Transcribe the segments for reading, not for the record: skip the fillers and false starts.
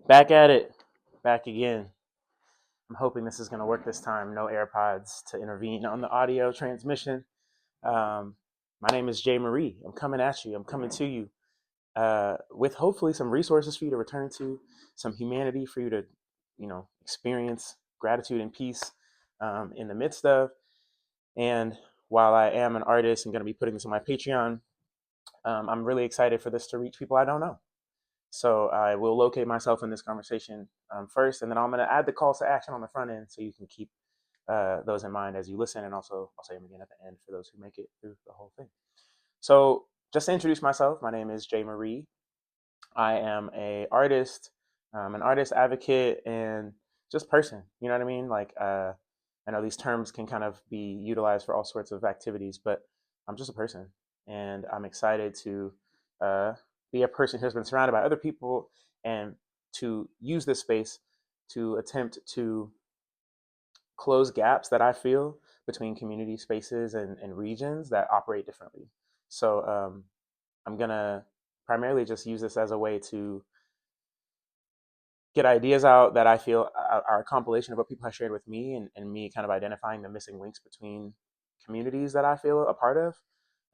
Back at it, back again. I'm hoping this is going to work this time. No AirPods to intervene on the audio transmission. My name is Jay Marie. I'm coming at you. I'm coming to you with hopefully some resources for you to return to, some humanity for you to, experience gratitude and peace in the midst of. And while I am an artist and going to be putting this on my Patreon, I'm really excited for this to reach people I don't know. So I will locate myself in this conversation first, and then I'm going to add the calls to action on the front end so you can keep those in mind as you listen, and also I'll say them again at the end for those who make it through the whole thing. So just to introduce myself, my name is Jay Marie. I am an artist, an artist advocate, and just person. You know what I mean? Like I know these terms can kind of be utilized for all sorts of activities, but I'm just a person, and I'm excited to be a person who's been surrounded by other people and to use this space to attempt to close gaps that I feel between community spaces and regions that operate differently. So I'm going to primarily just use this as a way to get ideas out that I feel are a compilation of what people have shared with me, and me kind of identifying the missing links between communities that I feel a part of.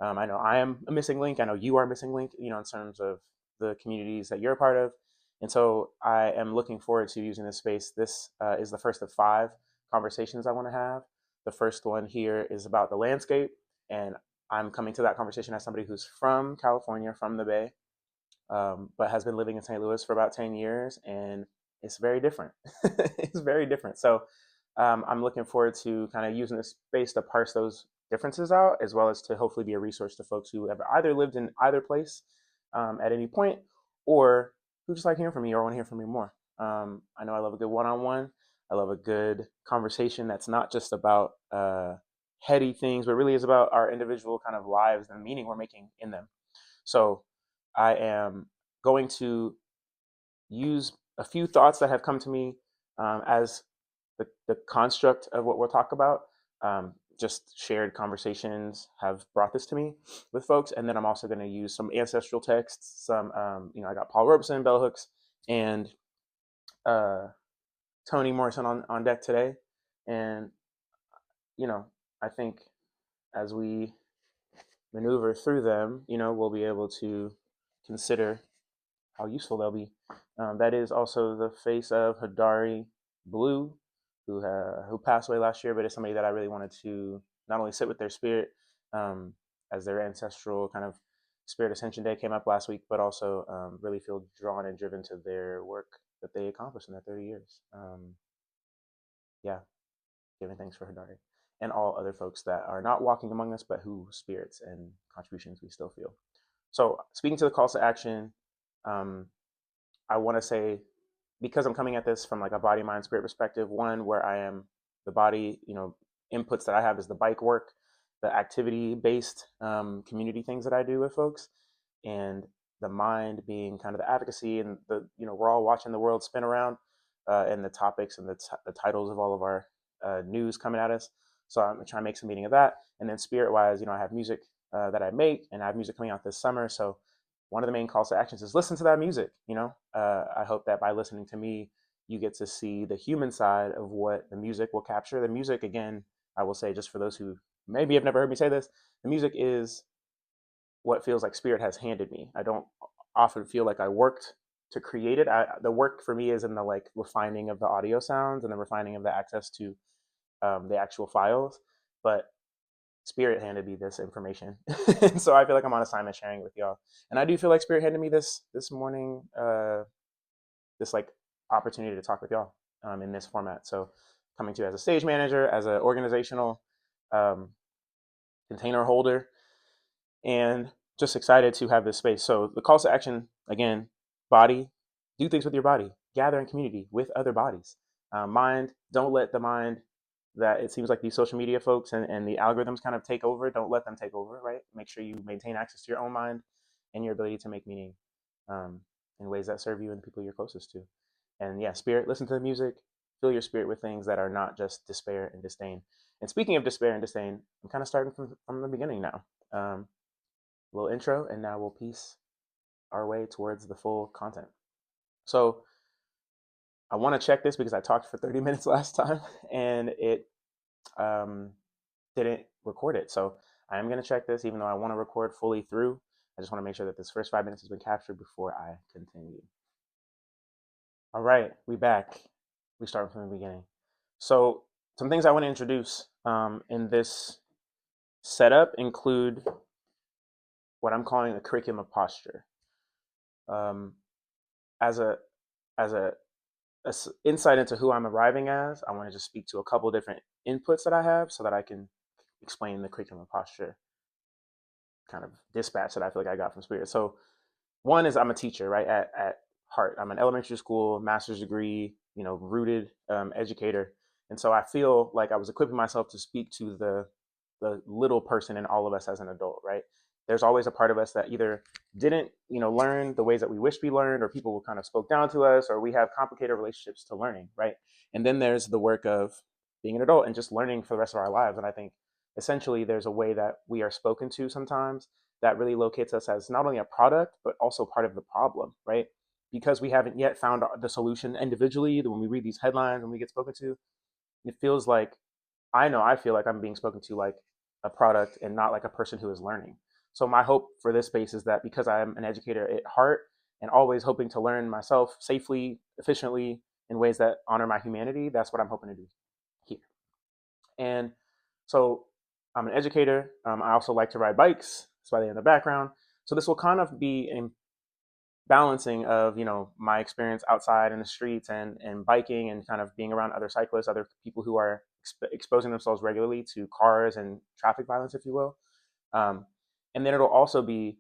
I know I am a missing link. I know you are a missing link, in terms of the communities that you're a part of. And so I am looking forward to using this space. This is the first of 5 conversations I want to have. The first one here is about the landscape. And I'm coming to that conversation as somebody who's from California, from the Bay, but has been living in St. Louis for about 10 years. And it's very different. It's very different. So I'm looking forward to kind of using this space to parse those differences out, as well as to hopefully be a resource to folks who have either lived in either place at any point, or who just like hearing from me or want to hear from me more. I know I love a good one-on-one. I love a good conversation that's not just about heady things, but really is about our individual kind of lives and the meaning we're making in them. So I am going to use a few thoughts that have come to me as the construct of what we'll talk about. Just shared conversations have brought this to me with folks, and then I'm also going to use some ancestral texts. Some, I got Paul Robeson, bell hooks, and uh, Toni Morrison on deck today. And I think as we maneuver through them, we'll be able to consider how useful they'll be. That is also the face of Hadari Blue, who passed away last year, but is somebody that I really wanted to not only sit with their spirit as their ancestral kind of Spirit Ascension Day came up last week, but also really feel drawn and driven to their work that they accomplished in their 30 years. Yeah, giving thanks for Hadari and all other folks that are not walking among us, but whose spirits and contributions we still feel. So speaking to the calls to action, I want to say, because I'm coming at this from like a body, mind, spirit perspective, one where I am the body, inputs that I have is the bike work, the activity based community things that I do with folks, and the mind being kind of the advocacy and we're all watching the world spin around and the topics and the titles of all of our news coming at us. So I'm trying to make some meaning of that. And then spirit wise, I have music that I make, and I have music coming out this summer. So one of the main calls to actions is listen to that music. I hope that by listening to me, you get to see the human side of what the music will capture. The music, again, I will say, just for those who maybe have never heard me say this, the music is what feels like spirit has handed me. I don't often feel like I worked to create it. The work for me is in the like refining of the audio sounds and the refining of the access to the actual files. But Spirit handed me this information, and so I feel like I'm on assignment sharing it with y'all. And I do feel like Spirit handed me this morning, this like opportunity to talk with y'all in this format. So coming to you as a stage manager, as an organizational um, container holder, and just excited to have this space. So the calls to action again: body, do things with your body, gather in community with other bodies. Mind, don't let the mind that it seems like these social media folks and the algorithms kind of take over. Don't let them take over, right? Make sure you maintain access to your own mind and your ability to make meaning in ways that serve you and the people you're closest to. And yeah, spirit, listen to the music, fill your spirit with things that are not just despair and disdain. And speaking of despair and disdain, I'm kind of starting from the beginning now. A little intro, and now we'll piece our way towards the full content. So I want to check this because I talked for 30 minutes last time and it didn't record it. So I am going to check this, even though I want to record fully through. I just want to make sure that this first 5 minutes has been captured before I continue. All right, we back. We start from the beginning. So some things I want to introduce in this setup include what I'm calling a curriculum of posture. As a as a insight into who I'm arriving as, I want to just speak to a couple different inputs that I have so that I can explain the curriculum of posture kind of dispatch that I feel like I got from Spirit. So one is I'm a teacher, right? At heart, I'm an elementary school master's degree, rooted educator, and so I feel like I was equipping myself to speak to the little person in all of us as an adult, right? There's always a part of us that either didn't, learn the ways that we wish we learned, or people kind of spoke down to us, or we have complicated relationships to learning, right? And then there's the work of being an adult and just learning for the rest of our lives. And I think essentially there's a way that we are spoken to sometimes that really locates us as not only a product, but also part of the problem, right? Because we haven't yet found the solution individually. When we read these headlines, when we get spoken to, it feels like I feel like I'm being spoken to like a product and not like a person who is learning. So my hope for this space is that because I'm an educator at heart and always hoping to learn myself safely, efficiently, in ways that honor my humanity, that's what I'm hoping to do here. And so I'm an educator. I also like to ride bikes. That's why they're in the background. So this will kind of be a balancing of my experience outside in the streets and biking and kind of being around other cyclists, other people who are exposing themselves regularly to cars and traffic violence, if you will. And then it'll also be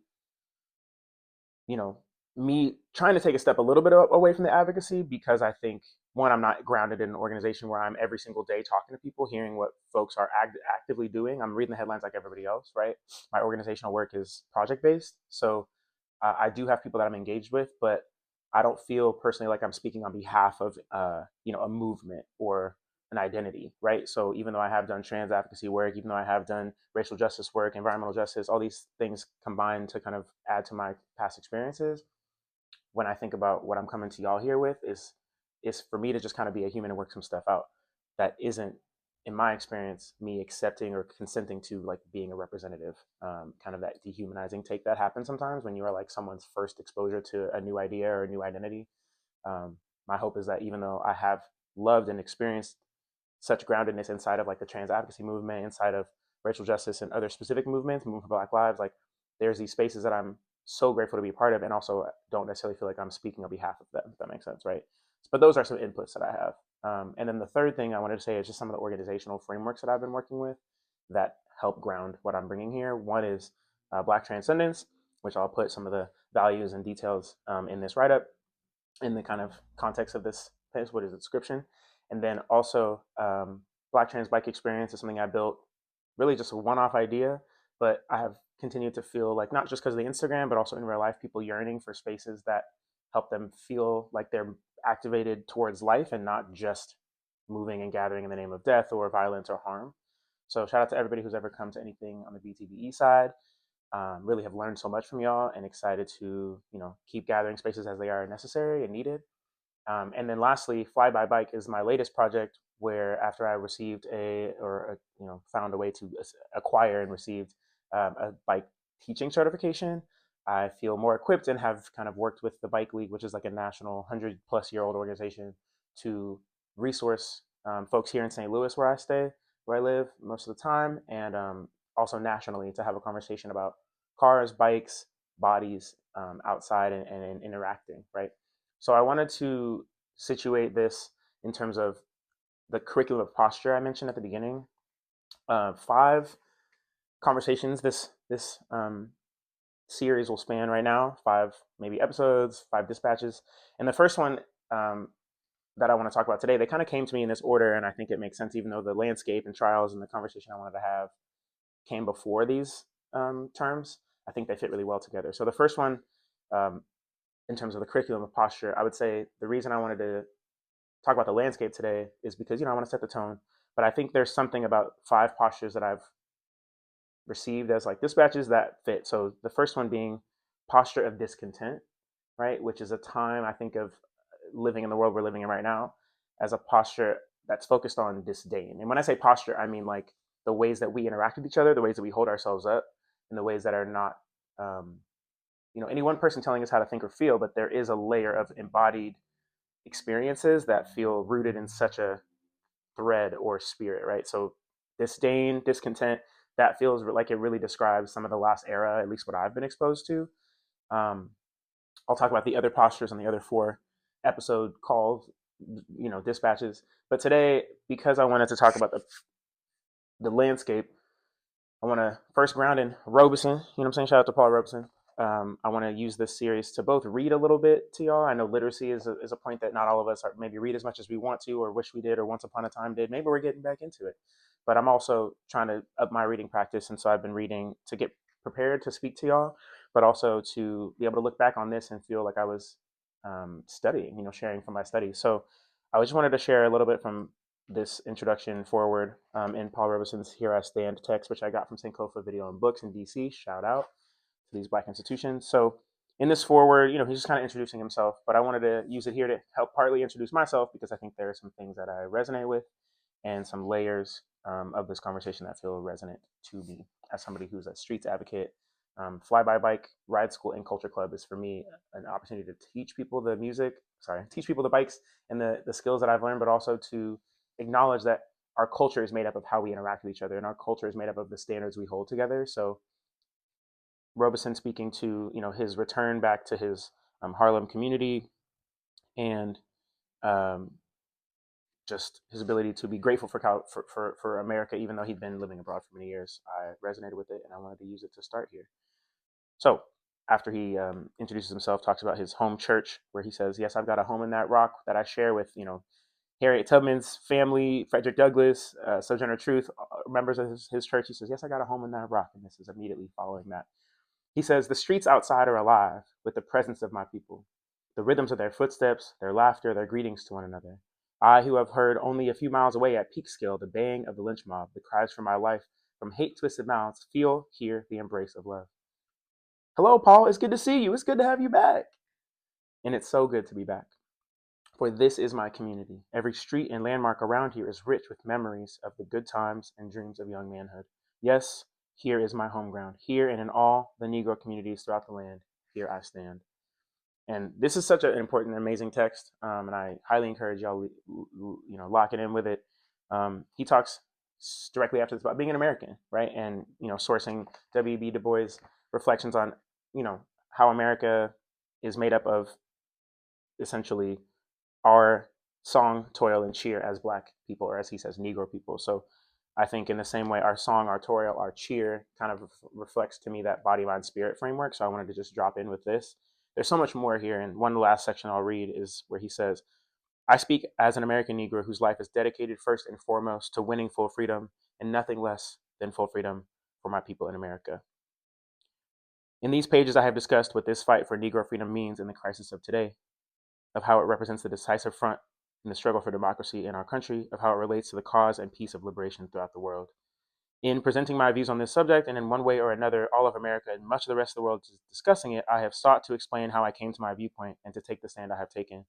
me trying to take a step a little bit away from the advocacy, because I think, one, I'm not grounded in an organization where I'm every single day talking to people, hearing what folks are actively doing. I'm reading the headlines like everybody else, right? My organizational work is project based. So I do have people that I'm engaged with, but I don't feel personally like I'm speaking on behalf of a movement or an identity, right? So even though I have done trans advocacy work, even though I have done racial justice work, environmental justice, all these things combined to kind of add to my past experiences, when I think about what I'm coming to y'all here with is for me to just kind of be a human and work some stuff out that isn't, in my experience, me accepting or consenting to like being a representative. Kind of that dehumanizing take that happens sometimes when you are like someone's first exposure to a new idea or a new identity. My hope is that even though I have loved and experienced such groundedness inside of like the trans advocacy movement, inside of racial justice and other specific movements, movement for Black lives, like there's these spaces that I'm so grateful to be a part of, and also don't necessarily feel like I'm speaking on behalf of them, if that makes sense, right? But those are some inputs that I have. And then the third thing I wanted to say is just some of the organizational frameworks that I've been working with that help ground what I'm bringing here. One is Black Transcendence, which I'll put some of the values and details in this write-up in the kind of context of this what is the description. And then also Black Trans Bike Experience is something I built, really just a one-off idea, but I have continued to feel like, not just because of the Instagram, but also in real life, people yearning for spaces that help them feel like they're activated towards life and not just moving and gathering in the name of death or violence or harm. So shout out to everybody who's ever come to anything on the BTBE side. Really have learned so much from y'all and excited to keep gathering spaces as they are necessary and needed. And then lastly, Fly by Bike is my latest project, where after I received found a way to acquire and received a bike teaching certification, I feel more equipped and have kind of worked with the Bike League, which is like a national 100-plus-year-old organization, to resource folks here in St. Louis, where I live most of the time, and also nationally to have a conversation about cars, bikes, bodies outside and interacting, right? So I wanted to situate this in terms of the curriculum of posture I mentioned at the beginning. 5 conversations this series will span right now, 5 maybe episodes, 5 dispatches. And the first one that I want to talk about today, they kind of came to me in this order, and I think it makes sense, even though the landscape and trials and the conversation I wanted to have came before these terms. I think they fit really well together. So the first one, in terms of the curriculum of posture, I would say the reason I wanted to talk about the landscape today is because I want to set the tone, but I think there's something about 5 postures that I've received as like dispatches that fit. So the first one being posture of discontent, right? Which is a time I think of living in the world we're living in right now as a posture that's focused on disdain. And when I say posture, I mean like the ways that we interact with each other, the ways that we hold ourselves up, and the ways that are not, um, any one person telling us how to think or feel, but there is a layer of embodied experiences that feel rooted in such a thread or spirit, right? So disdain, discontent, that feels like it really describes some of the last era, at least what I've been exposed to. Um, I'll talk about the other postures on the other 4 episode calls, dispatches. But today, because I wanted to talk about the landscape, I want to first ground in Robeson. You know what I'm saying? Shout out to Paul Robeson. I want to use this series to both read a little bit to y'all. I know literacy is a point that not all of us are maybe read as much as we want to or wish we did or once upon a time did. Maybe we're getting back into it. But I'm also trying to up my reading practice. And so I've been reading to get prepared to speak to y'all, but also to be able to look back on this and feel like I was studying, sharing from my studies. So I just wanted to share a little bit from this introduction forward in Paul Robeson's Here I Stand text, which I got from Sankofa Video and Books in DC. Shout out to these Black institutions. So in this forward, he's just kind of introducing himself, but I wanted to use it here to help partly introduce myself because I think there are some things that I resonate with and some layers of this conversation that feel resonant to me as somebody who's a streets advocate. Fly by Bike Ride School and Culture Club is for me an opportunity to teach people teach people the bikes and the skills that I've learned, but also to acknowledge that our culture is made up of how we interact with each other, and our culture is made up of the standards we hold together. So Robeson speaking to his return back to his Harlem community and um, just his ability to be grateful for America, even though he'd been living abroad for many years. I resonated with it, and I wanted to use it to start here. So after he introduces himself, talks about his home church, where he says, "Yes, I've got a home in that rock that I share with Harriet Tubman's family, Frederick Douglass, Sojourner Truth, members of his church." He says, "Yes, I got a home in that rock," and this is immediately following that. He says, "The streets outside are alive with the presence of my people, the rhythms of their footsteps, their laughter, their greetings to one another. I, who have heard only a few miles away at Peekskill the baying of the lynch mob, the cries for my life from hate-twisted mouths, feel, hear the embrace of love. Hello, Paul. It's good to see you. It's good to have you back. And it's so good to be back. For this is my community. Every street and landmark around here is rich with memories of the good times and dreams of young manhood. Yes, here is my home ground. Here and in all the Negro communities throughout the land, here I stand." And this is such an important, amazing text, and I highly encourage y'all, lock it in with it. He talks directly after this about being an American, right? And sourcing W.B. Du Bois' reflections on, how America is made up of essentially our song, toil, and cheer as Black people, or as he says, Negro people. So I think in the same way, our song, our toil, our cheer kind of reflects to me that body, mind, spirit framework. So I wanted to just drop in with this. There's so much more here. And one last section I'll read is where he says, "I speak as an American Negro whose life is dedicated first and foremost to winning full freedom and nothing less than full freedom for my people in America. In these pages, I have discussed what this fight for Negro freedom means in the crisis of today, of how it represents the decisive front in the struggle for democracy in our country, of how it relates to the cause and peace of liberation throughout the world. In presenting my views on this subject, and in one way or another, all of America and much of the rest of the world is discussing it, I have sought to explain how I came to my viewpoint and to take the stand I have taken.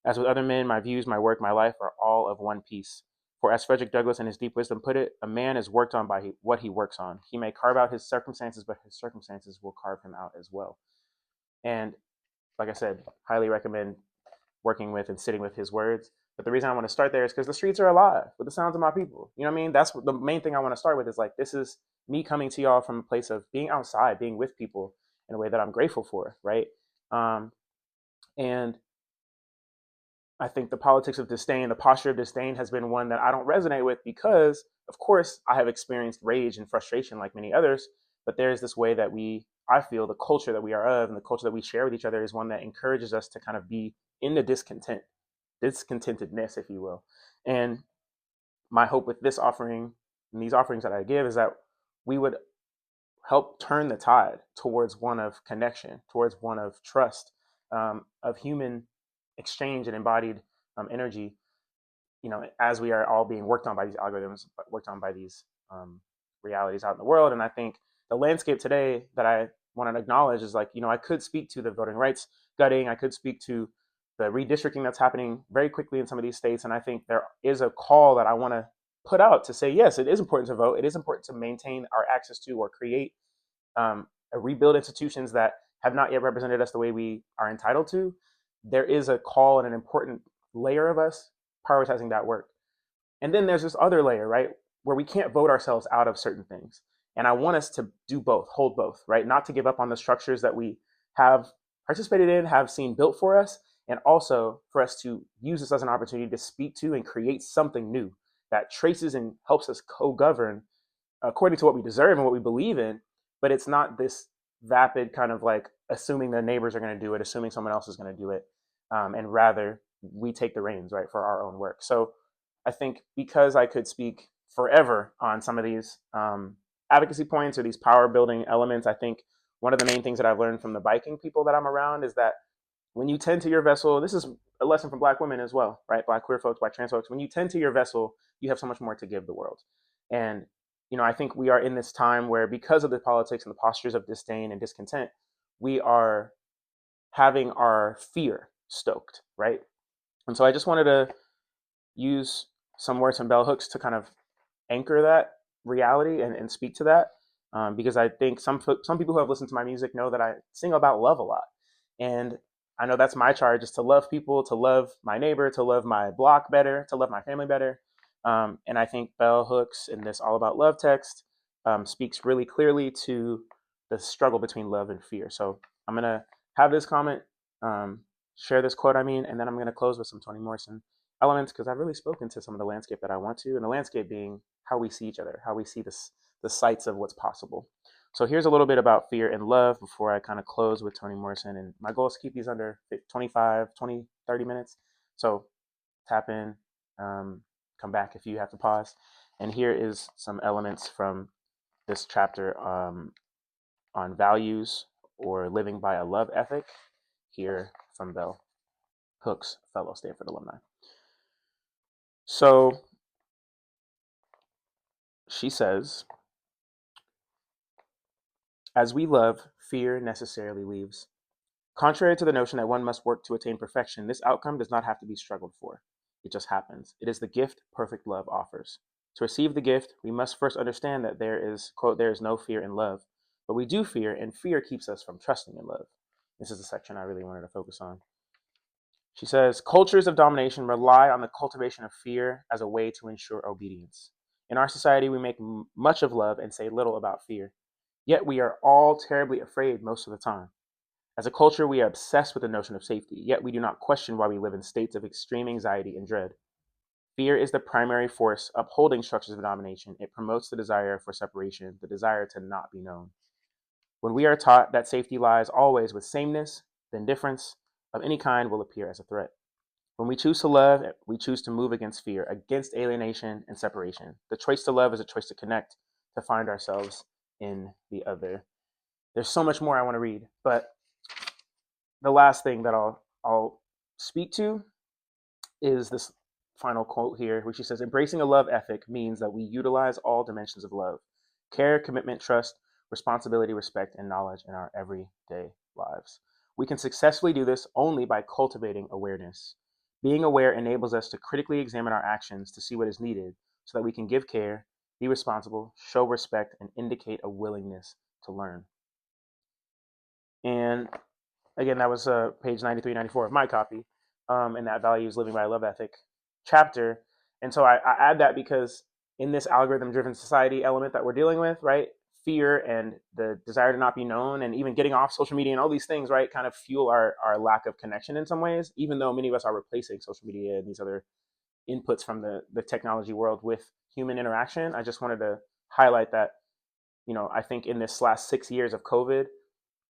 As with other men, my views, my work, my life are all of one piece. For as Frederick Douglass in his deep wisdom put it, a man is worked on by what he works on. He may carve out his circumstances, but his circumstances will carve him out as well." And like I said, highly recommend working with and sitting with his words. But the reason I want to start there is because the streets are alive with the sounds of my people. You know what I mean? That's what the main thing I want to start with is like, this is me coming to y'all from a place of being outside, being with people in a way that I'm grateful for, right? And I think the politics of disdain, the posture of disdain has been one that I don't resonate with because, of course, I have experienced rage and frustration like many others, but there's this way that I feel the culture that we are of and the culture that we share with each other is one that encourages us to kind of be in the discontentedness, if you will. And my hope with this offering and these offerings that I give is that we would help turn the tide towards one of connection, towards one of trust, of human exchange and embodied energy, as we are all being worked on by these algorithms, worked on by these realities out in the world. And I think the landscape today that I want to acknowledge is like, I could speak to the voting rights gutting. I could speak to the redistricting that's happening very quickly in some of these states. And I think there is a call that I want to put out to say, yes, it is important to vote. It is important to maintain our access to or create rebuild institutions that have not yet represented us the way we are entitled to. There is a call and an important layer of us prioritizing that work. And then there's this other layer, right, where we can't vote ourselves out of certain things. And I want us to do both, hold both, right? Not to give up on the structures that we have participated in, have seen built for us, and also for us to use this as an opportunity to speak to and create something new that traces and helps us co-govern according to what we deserve and what we believe in. But it's not this vapid kind of like assuming the neighbors are going to do it, assuming someone else is going to do it, and rather we take the reins, right, for our own work. So I think because I could speak forever on some of these advocacy points or these power building elements, I think one of the main things that I've learned from the biking people that I'm around is that when you tend to your vessel, this is a lesson from Black women as well, right? Black queer folks, Black trans folks. When you tend to your vessel, you have so much more to give the world. And, I think we are in this time where, because of the politics and the postures of disdain and discontent, we are having our fear stoked, right? And so I just wanted to use some words from bell hooks to kind of anchor that reality and speak to that, because I think some people who have listened to my music know that I sing about love a lot. And I know that's my charge, is to love people, to love my neighbor, to love my block better, to love my family better. And I think bell hooks in this all about love text speaks really clearly to the struggle between love and fear. So I'm going to have this comment, share this quote, and then I'm going to close with some Toni Morrison elements, because I've really spoken to some of the landscape that I want to, and the landscape being how we see each other, how we see the sights of what's possible. So here's a little bit about fear and love before I kind of close with Toni Morrison. And my goal is to keep these under 25, 20, 30 minutes. So tap in, come back if you have to pause. And here is some elements from this chapter on values or living by a love ethic, here from Bell Hooks, fellow Stanford alumni. So she says, as we love, fear necessarily leaves. Contrary to the notion that one must work to attain perfection, this outcome does not have to be struggled for. It just happens. It is the gift perfect love offers. To receive the gift, we must first understand that there is, quote, there is no fear in love, but we do fear, and fear keeps us from trusting in love. This is the section I really wanted to focus on. She says, cultures of domination rely on the cultivation of fear as a way to ensure obedience. In our society, we make much of love and say little about fear. Yet we are all terribly afraid most of the time. As a culture, we are obsessed with the notion of safety, yet we do not question why we live in states of extreme anxiety and dread. Fear is the primary force upholding structures of domination. It promotes the desire for separation, the desire to not be known. When we are taught that safety lies always with sameness, then difference of any kind will appear as a threat. When we choose to love, we choose to move against fear, against alienation and separation. The choice to love is a choice to connect, to find ourselves in the other. There's so much more I want to read, but the last thing that I'll speak to is this final quote here, which she says, embracing a love ethic means that we utilize all dimensions of love: care, commitment, trust, responsibility, respect, and knowledge in our everyday lives. We can successfully do this only by cultivating awareness. Being aware enables us to critically examine our actions to see what is needed so that we can give care, be responsible, show respect, and indicate a willingness to learn. And again, that was page 93, 94 of my copy, and that values living by a love ethic chapter. And so I add that because in this algorithm-driven society element that we're dealing with, right, fear and the desire to not be known and even getting off social media and all these things, right, kind of fuel our lack of connection in some ways, even though many of us are replacing social media and these other inputs from the technology world with human interaction. I just wanted to highlight that, I think in this last 6 years of COVID,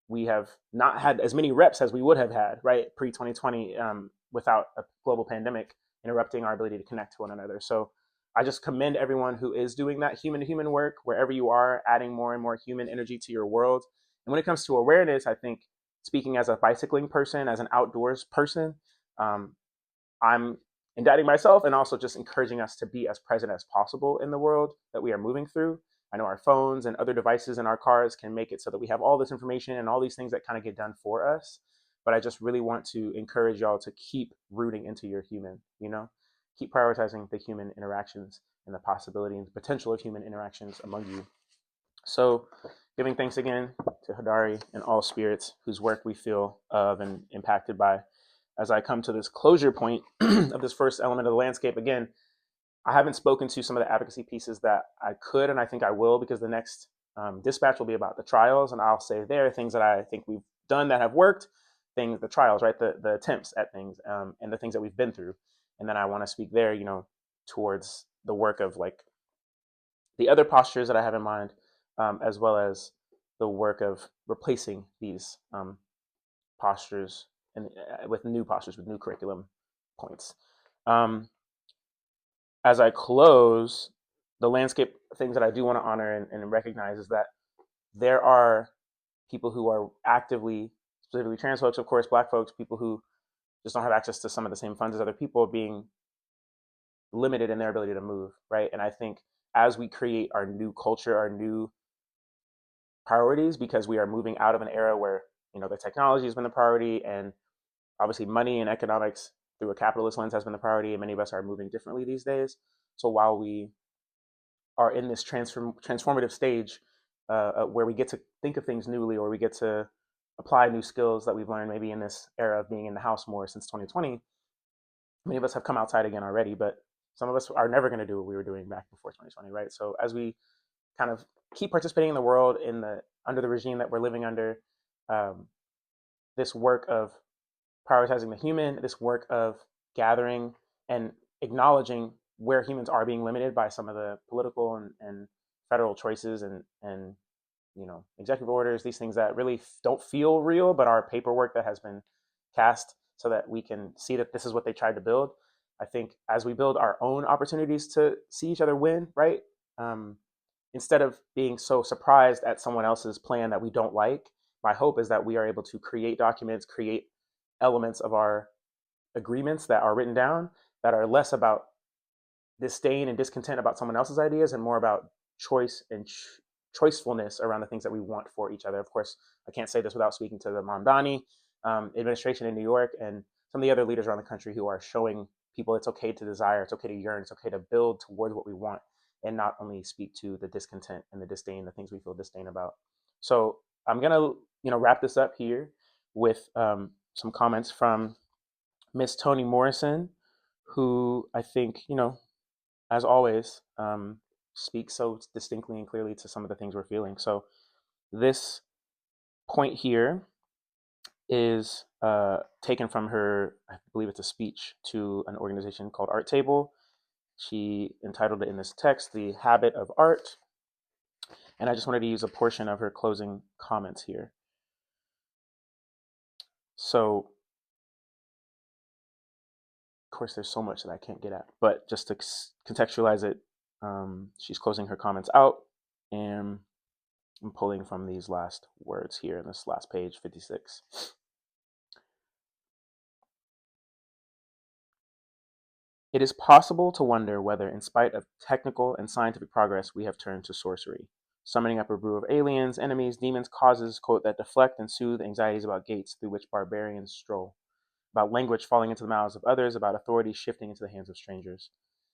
we have not had as many reps as we would have had, right, pre-2020, without a global pandemic interrupting our ability to connect to one another. So I just commend everyone who is doing that human-to-human work, wherever you are, adding more and more human energy to your world. And when it comes to awareness, I think, speaking as a bicycling person, as an outdoors person, I'm indicting myself and also just encouraging us to be as present as possible in the world that we are moving through. I know our phones and other devices in our cars can make it so that we have all this information and all these things that kind of get done for us. but I just really want to encourage y'all to keep rooting into your human, keep prioritizing the human interactions and the possibility and potential of human interactions among you. So giving thanks again to Hadari and all spirits whose work we feel of and impacted by. As I come to this closure point of this first element of the landscape, again, I haven't spoken to some of the advocacy pieces that I could, and I think I will, because the next dispatch will be about the trials, and I'll say there are things that I think we've done that have worked, the trials, right, the attempts at things, and the things that we've been through. And then I want to speak there, towards the work of like the other postures that I have in mind, as well as the work of replacing these postures and with new postures, with new curriculum points. As I close, the landscape things that I do want to honor and recognize is that there are people who are actively, specifically trans folks, of course, Black folks, people who just don't have access to some of the same funds as other people, being limited in their ability to move, right? And I think as we create our new culture, our new priorities, because we are moving out of an era where, the technology has been the priority, and obviously money and economics through a capitalist lens has been the priority, and many of us are moving differently these days. So while we are in this transformative stage where we get to think of things newly, or we get to apply new skills that we've learned maybe in this era of being in the house more since 2020, many of us have come outside again already, but some of us are never going to do what we were doing back before 2020, right? So as we kind of keep participating in the world under the regime that we're living under, this work of prioritizing the human, this work of gathering and acknowledging where humans are being limited by some of the political and federal choices and executive orders, these things that really don't feel real, but are paperwork that has been cast so that we can see that this is what they tried to build. I think as we build our own opportunities to see each other win, right? Instead of being so surprised at someone else's plan that we don't like, my hope is that we are able to create documents, create elements of our agreements that are written down that are less about disdain and discontent about someone else's ideas and more about choice and choicefulness around the things that we want for each other. Of course, I can't say this without speaking to the Mamdani administration in New York and some of the other leaders around the country who are showing people it's okay to desire, it's okay to yearn, it's okay to build towards what we want, and not only speak to the discontent and the disdain, the things we feel disdain about. So I'm gonna, wrap this up here with some comments from Miss Toni Morrison, who I think, as always, speaks so distinctly and clearly to some of the things we're feeling. So this point here is taken from her, I believe it's a speech to an organization called Art Table. She entitled it in this text, The Habit of Art. And I just wanted to use a portion of her closing comments here. So, of course, there's so much that I can't get at, but just to contextualize it, she's closing her comments out, and I'm pulling from these last words here in this last page, 56. It is possible to wonder whether, in spite of technical and scientific progress, we have turned to sorcery, summoning up a brew of aliens, enemies, demons, causes, quote, that deflect and soothe anxieties about gates through which barbarians stroll, about language falling into the mouths of others, about authority shifting into the hands of strangers.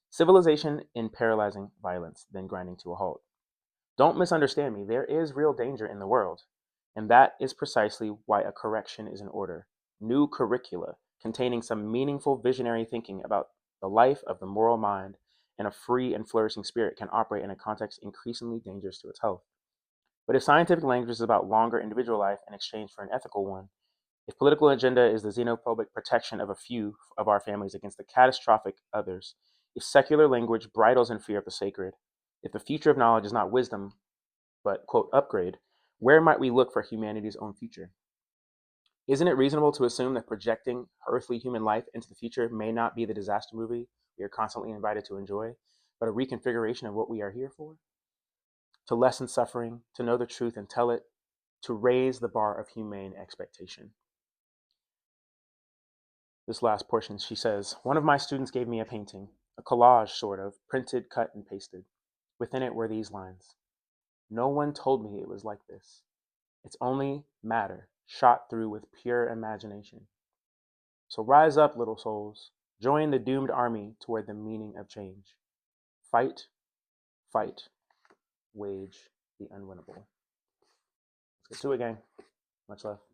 Civilization in paralyzing violence, then grinding to a halt. Don't misunderstand me. There is real danger in the world, and that is precisely why a correction is in order. New curricula containing some meaningful visionary thinking about the life of the moral mind and a free and flourishing spirit can operate in a context increasingly dangerous to its health. But if scientific language is about longer individual life in exchange for an ethical one, if political agenda is the xenophobic protection of a few of our families against the catastrophic others, if secular language bridles in fear of the sacred, if the future of knowledge is not wisdom, but, quote, upgrade, where might we look for humanity's own future? Isn't it reasonable to assume that projecting earthly human life into the future may not be the disaster movie we are constantly invited to enjoy, but a reconfiguration of what we are here for? To lessen suffering, to know the truth and tell it, to raise the bar of humane expectation. This last portion, she says, one of my students gave me a painting, a collage sort of, printed, cut, and pasted. Within it were these lines. No one told me it was like this. It's only matter, shot through with pure imagination. So rise up, little souls. Join the doomed army toward the meaning of change. Fight, fight, wage the unwinnable. Let's get to it, gang. Much love.